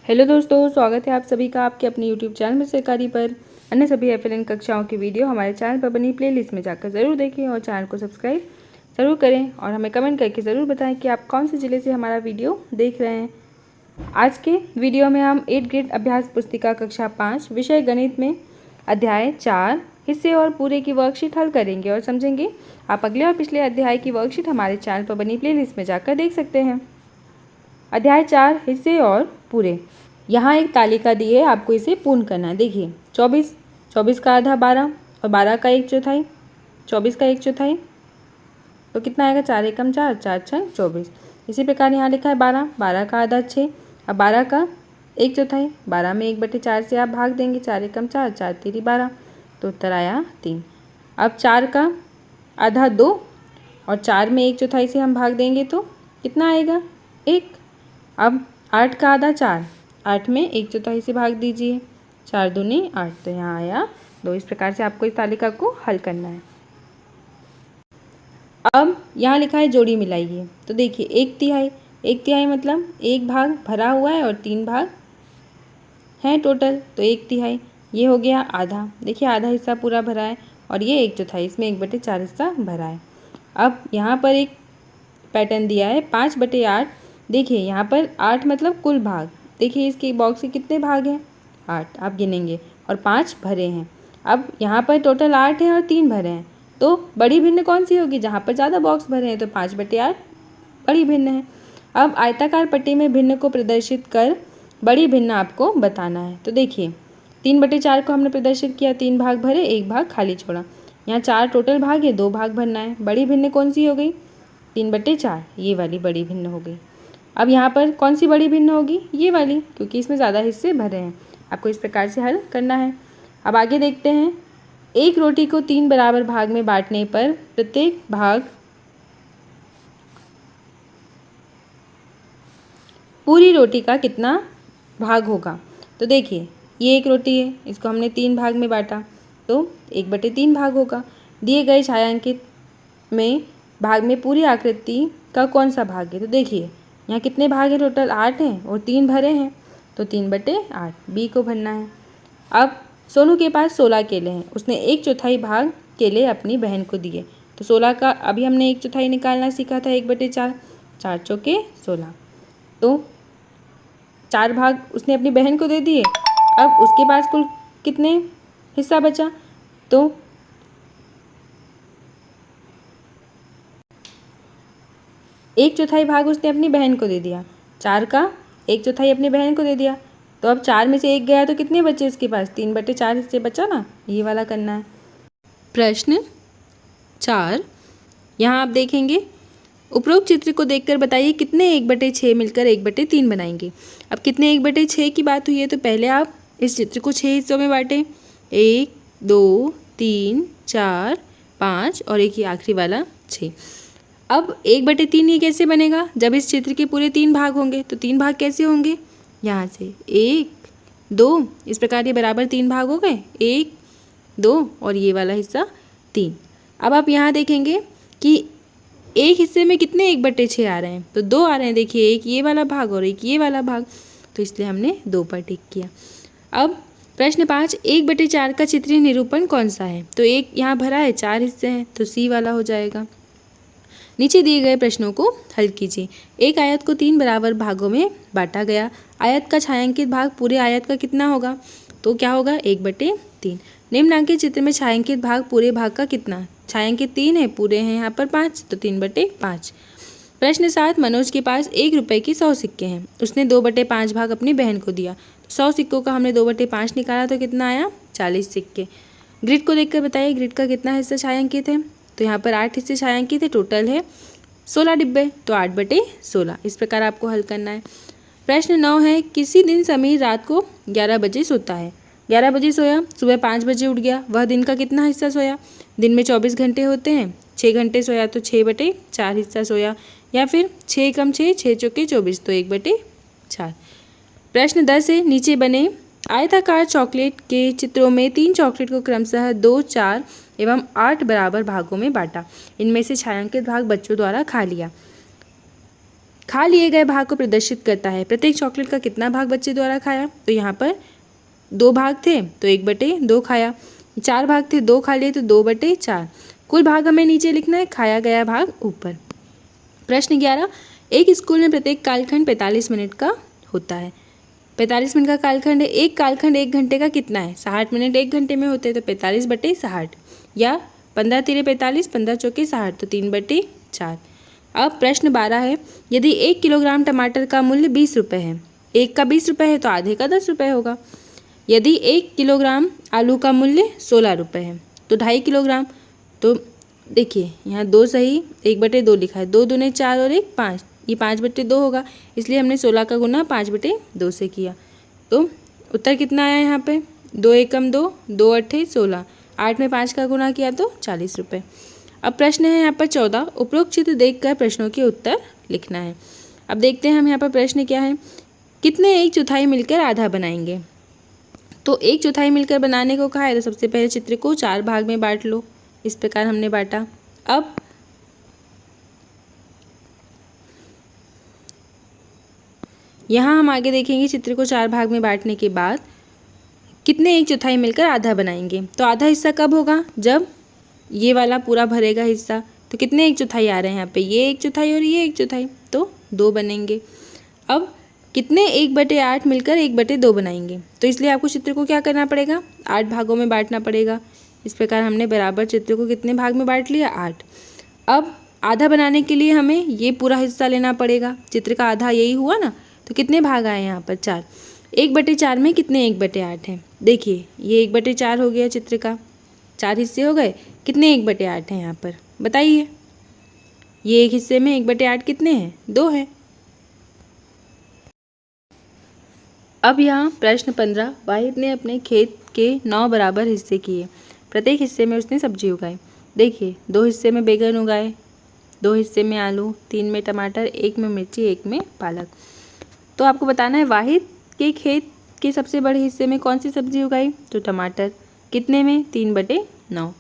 Hello दोस्तों, स्वागत है आप सभी का आपके अपने यूट्यूब चैनल में सरकारी पर। अन्य सभी एफएलएन कक्षाओं की वीडियो हमारे चैनल पर बनी प्लेलिस्ट में जाकर ज़रूर देखें और चैनल को सब्सक्राइब ज़रूर करें और हमें कमेंट करके ज़रूर बताएं कि आप कौन से ज़िले से हमारा वीडियो देख रहे हैं। आज के वीडियो में हम 8th ग्रेड अभ्यास पुस्तिका कक्षा 5 विषय गणित में अध्याय 4 हिस्से और पूरे की वर्कशीट हल करेंगे और समझेंगे। आप अगले और पिछले अध्याय की वर्कशीट हमारे चैनल पर बनी प्लेलिस्ट में जाकर देख सकते हैं। अध्याय 4 हिस्से और पूरे। यहाँ एक तालिका दी है, आपको इसे पूर्ण करना है। देखिए 24 का आधा 12 और 12 का 1/4, 24 का 1/4 तो कितना आएगा 4 एकम 4, 4 छंग 24। इसी प्रकार यहाँ लिखा है 12 का आधा 6। अब 12 का 1/4, 12 में 1/4 से आप भाग देंगे, 4 एकम 4, 4 तिरी 12 तो उत्तर आया 3। अब 4 का आधा 2 और 4 में 1/4 से हम भाग देंगे तो कितना आएगा 1। अब 8 का आधा 4, 8 में 1/4 से भाग दीजिए, 4 दूनी 8 तो यहाँ आया 2। इस प्रकार से आपको इस तालिका को हल करना है। अब यहाँ लिखा है जोड़ी मिलाइए, तो देखिए 1/3 मतलब 1 भाग भरा हुआ है और 3 भाग हैं टोटल, तो 1/3 ये हो गया आधा। देखिए आधा हिस्सा पूरा भरा है और ये 1/4, इसमें 1/4 हिस्सा भरा है। अब यहाँ पर एक पैटर्न दिया है 5/8। देखिए यहाँ पर 8 मतलब कुल भाग। देखिए इसके बॉक्स के कितने भाग हैं 8, आप गिनेंगे और 5 भरे हैं। अब यहाँ पर टोटल 8 हैं और 3 भरे हैं, तो बड़ी भिन्न कौन सी होगी, जहाँ पर ज़्यादा बॉक्स भरे हैं तो 5/8 बड़ी भिन्न है। अब आयताकार पट्टी में भिन्न को प्रदर्शित कर बड़ी भिन्न आपको बताना है। तो देखिए 3/4 को हमने प्रदर्शित किया, 3 भाग भरे, 1 भाग खाली छोड़ा। यहाँ 4 टोटल भाग है, 2 भाग भरना है। बड़ी भिन्न कौन सी हो गई 3/4, ये वाली बड़ी भिन्न हो गई। अब यहाँ पर कौन सी बड़ी भिन्न होगी, ये वाली, क्योंकि इसमें ज़्यादा हिस्से भरे हैं। आपको इस प्रकार से हल करना है। अब आगे देखते हैं। एक रोटी को 3 बराबर भाग में बांटने पर प्रत्येक भाग पूरी रोटी का कितना भाग होगा। तो देखिए ये एक रोटी है, इसको हमने 3 भाग में बांटा तो 1/3 भाग होगा। दिए गए छायांकित में भाग में पूरी आकृति का कौन सा भाग है। तो देखिए यहाँ कितने भाग हैं, टोटल 8 हैं और 3 भरे हैं, तो 3/8 बी को भरना है। अब सोनू के पास 16 केले हैं, उसने 1/4 भाग केले अपनी बहन को दिए। तो 16 का अभी हमने 1/4 निकालना सीखा था, 1/4, 4 चौके 16, तो 4 भाग उसने अपनी बहन को दे दिए। अब उसके पास कुल कितने हिस्सा बचा, तो 1/4 भाग उसने अपनी बहन को दे दिया, 4 का 1/4 अपनी बहन को दे दिया। तो अब 4 में से 1 गया तो कितने बचे उसके पास, 3/4 हिस्से बचा ना, ये वाला करना है। प्रश्न 4, यहाँ आप देखेंगे उपरोक्त चित्र को देखकर बताइए कितने 1/6 मिलकर 1/3 बनाएंगे। अब कितने 1/6 की बात हुई है, तो पहले आप इस चित्र को 6 हिस्सों में बांटें, 1 2 3 4 5 और एक ही आखिरी वाला 6। अब 1/3 ये कैसे बनेगा, जब इस चित्र के पूरे 3 भाग होंगे, तो 3 भाग कैसे होंगे, यहाँ से 1 2, इस प्रकार ये बराबर 3 भाग हो गए, 1 2 और ये वाला हिस्सा 3। अब आप यहाँ देखेंगे कि एक हिस्से में कितने 1/6 आ रहे हैं, तो 2 आ रहे हैं। देखिए एक ये वाला भाग और एक ये वाला भाग, तो इसलिए हमने 2 पर टिक किया। अब प्रश्न 5, 1/4 का चित्रीय निरूपण कौन सा है। तो एक यहाँ भरा है, 4 हिस्से हैं, तो सी वाला हो जाएगा। नीचे दिए गए प्रश्नों को हल कीजिए। एक आयत को 3 बराबर भागों में बांटा गया, आयत का छायांकित भाग पूरे आयत का कितना होगा, तो क्या होगा 1/3। निम्नांकित चित्र में छायांकित भाग पूरे भाग का कितना, छायांकित 3 है, पूरे हैं यहाँ पर 5, तो 3/5। प्रश्न 7, मनोज के पास 1 रुपये के 100 सिक्के हैं, उसने 2/5 भाग अपनी बहन को दिया। 100 सिक्कों का हमने 2/5 निकाला तो कितना आया 40 सिक्के। ग्रिड को देखकर बताइए ग्रिड का कितना हिस्सा छायांकित है। तो यहाँ पर 8 हिस्से छायांकित है, टोटल है 16 डिब्बे, तो 8/16। इस प्रकार आपको हल करना है। प्रश्न 9 है, किसी दिन समीर रात को 11 बजे सोता है। 11 बजे सोया, सुबह 5 बजे उठ गया, वह दिन का कितना हिस्सा सोया। दिन में 24 घंटे होते हैं, 6 घंटे सोया तो 6/4 हिस्सा सोया, या फिर 6 कम 6, 6 चौके 24 तो 1/4। प्रश्न 10 है, नीचे बने आयताकार चॉकलेट के चित्रों में 3 चॉकलेट को क्रमशः 2 4 एवं 8 बराबर भागों में बांटा, इनमें से छायांकित भाग बच्चों द्वारा खा लिया। खा लिए गए भाग को प्रदर्शित करता है। प्रत्येक चॉकलेट का कितना भाग बच्चे द्वारा खाया, तो यहाँ पर 2 भाग थे तो 1/2 खाया। 4 भाग थे, 2 खा लिए तो 2/4। कुल भाग हमें नीचे लिखना है, खाया गया भाग ऊपर। प्रश्न 11, एक स्कूल में प्रत्येक कालखंड 45 मिनट का होता है। 45 मिनट का कालखंड है। एक कालखंड 1 घंटे का कितना है, 60 मिनट 1 घंटे में होते हैं, तो 45/60 या 15 तिरे 45, 15 चौके 60, तो 3/4। अब प्रश्न 12 है, यदि 1 किलोग्राम टमाटर का मूल्य 20 रुपये है, एक का 20 रुपये है तो आधे का 10 रुपये होगा। यदि 1 किलोग्राम आलू का मूल्य 16 रुपये है तो 2.5 किलोग्राम, तो देखिए यहाँ 2 सही, 1/2 लिखा है, 2 दूने 4 और 1 5, ये 5/2 होगा, इसलिए हमने 16 का गुना 5/2 से किया। तो उत्तर कितना आया यहाँ पे, 2 एकम 2, 2 अट्ठे 16, 8 में 5 का गुना किया तो 40 रुपये। अब प्रश्न है यहाँ पर 14, उपरोक्त चित्र देखकर प्रश्नों के उत्तर लिखना है। अब देखते हैं हम यहाँ पर प्रश्न क्या है, कितने 1/4 मिलकर आधा बनाएंगे। तो 1/4 मिलकर बनाने को कहा है तो सबसे पहले चित्र को 4 भाग में बांट लो, इस प्रकार हमने बांटा। अब यहाँ हम आगे देखेंगे चित्र को 4 भाग में बांटने के बाद कितने 1/4 मिलकर आधा बनाएंगे। तो आधा हिस्सा कब होगा, जब ये वाला पूरा भरेगा हिस्सा। तो कितने 1/4 आ रहे हैं यहाँ पे, ये 1/4 और ये 1/4, तो 2 बनेंगे। अब कितने 1/8 मिलकर 1/2 बनाएंगे, तो इसलिए आपको चित्र को क्या करना पड़ेगा, 8 भागों में बांटना पड़ेगा। इस प्रकार हमने बराबर चित्र को कितने भाग में बांट लिया, 8। अब आधा बनाने के लिए हमें ये पूरा हिस्सा लेना पड़ेगा, चित्र का आधा यही हुआ ना, तो कितने भाग आए यहाँ पर, 4। 1/4 में कितने 1/8 हैं, देखिए ये 1/4 हो गया, चित्र का 4 हिस्से हो गए, कितने 1/8 हैं यहाँ पर बताइए। ये एक हिस्से में 1/8 कितने हैं, 2 हैं। अब यहाँ प्रश्न 15, वाहिद ने अपने खेत के 9 बराबर हिस्से किए, प्रत्येक हिस्से में उसने सब्जी उगाई। देखिए 2 हिस्से में बैगन उगाए, 2 हिस्से में आलू, 3 में टमाटर, 1 में मिर्ची, 1 में पालक। तो आपको बताना है वाहिद के खेत के सबसे बड़े हिस्से में कौन सी सब्जी उगाई, तो टमाटर। कितने में, 3/9।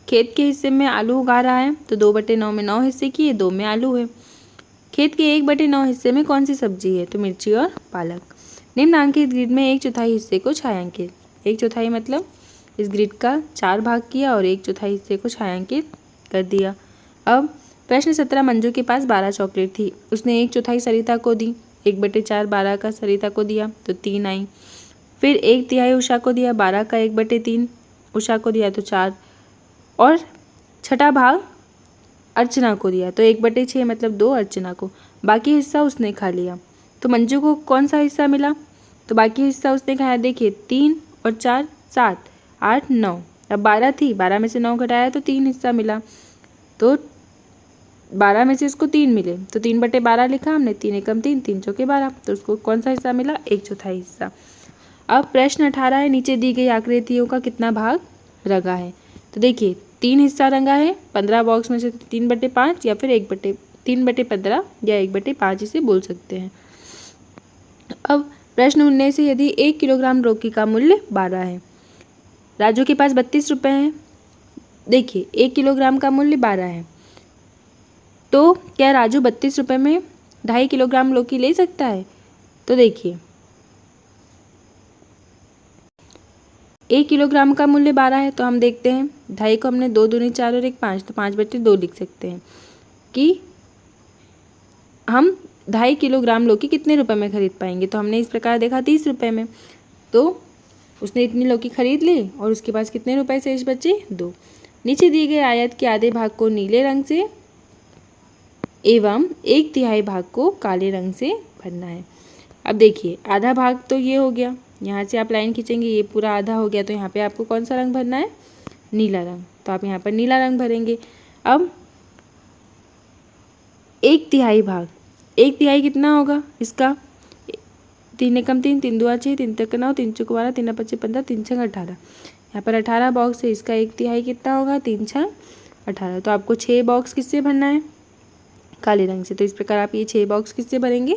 खेत के हिस्से में आलू उगा रहा है तो 2/9 में 9 हिस्से किए, 2 में आलू है। खेत के 1/9 हिस्से में कौन सी सब्जी है, तो मिर्ची और पालक। निम्नांकित ग्रिड में 1/4 हिस्से को छायांकित, 1/4 मतलब इस ग्रिड का 4 भाग किया और 1/4 हिस्से को छायांकित कर दिया। अब प्रश्न 17, मंजू के पास 12 चॉकलेट थी, उसने 1/4 सरिता को दी, 1/4 12 का सरिता को दिया तो 3 आई। फिर 1/3 उषा को दिया, 12 का 1/3 उषा को दिया तो 4, और छठा भाग अर्चना को दिया तो 1/6 मतलब 2 अर्चना को, बाकी हिस्सा उसने खा लिया। तो मंजू को कौन सा हिस्सा मिला, तो बाकी हिस्सा उसने खाया, देखिए 3 और 4 7 8 9, अब 12 थी, 12 में से 9 घटाया तो 3 हिस्सा मिला, तो 12 में से इसको 3 मिले तो 3/12 लिखा हमने, 3 एकम 3, 3 चौके 12, तो उसको कौन सा हिस्सा मिला, 1/4 हिस्सा। अब प्रश्न 18 है, नीचे दी गई आकृतियों का कितना भाग रंगा है। तो देखिए 3 हिस्सा रंगा है, 15 बॉक्स में से 3/5 या फिर 3/15 या 1/5 इसे बोल सकते हैं। अब प्रश्न 19 से, यदि 1 किलोग्राम लौकी का मूल्य 12 है, राजू के पास 32 रुपये हैं। देखिए 1 किलोग्राम का मूल्य 12 है, तो क्या राजू 32 रुपये में 2.5 किलोग्राम लौकी ले सकता है। तो देखिए 1 किलोग्राम का मूल्य 12 है, तो हम देखते हैं 2.5 को हमने 2 दूनी 4 और 1 5, तो 5/2 लिख सकते हैं कि हम 2.5 किलोग्राम लौकी कितने रुपए में खरीद पाएंगे। तो हमने इस प्रकार देखा 30 रुपये में, तो उसने इतनी लौकी खरीद ली और उसके पास कितने रुपए शेष बचे, 2। नीचे दिए गए आयत के आधे भाग को नीले रंग से एवं 1/3 भाग को काले रंग से भरना है। अब देखिए आधा भाग तो ये हो गया, यहाँ से आप लाइन खींचेंगे, ये पूरा आधा हो गया, तो यहाँ पे आपको कौन सा रंग भरना है, नीला रंग, तो आप यहाँ पर नीला रंग भरेंगे। अब 1/3 भाग, 1/3 कितना होगा इसका, 3 एकम 3, 3 दूआ 6, 3 तक 9, 3 चौक 12, 3 5 15, 3 6 18, यहाँ पर 18 बॉक्स है, इसका 1/3 कितना होगा, 3 6 18, तो आपको 6 बॉक्स किससे भरना है, काले रंग से। तो इस प्रकार आप ये 6 बॉक्स किससे भरेंगे,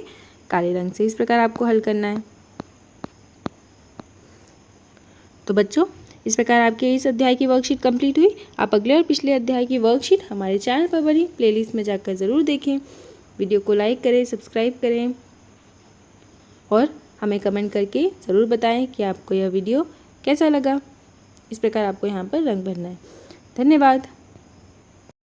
काले रंग से। इस प्रकार आपको हल करना है। तो बच्चों इस प्रकार आपके इस अध्याय की वर्कशीट कंप्लीट हुई। आप अगले और पिछले अध्याय की वर्कशीट हमारे चैनल पर बनी प्लेलिस्ट में जाकर ज़रूर देखें। वीडियो को लाइक करें, सब्सक्राइब करें और हमें कमेंट करके ज़रूर बताएं कि आपको यह वीडियो कैसा लगा। इस प्रकार आपको यहाँ पर रंग भरना है। धन्यवाद।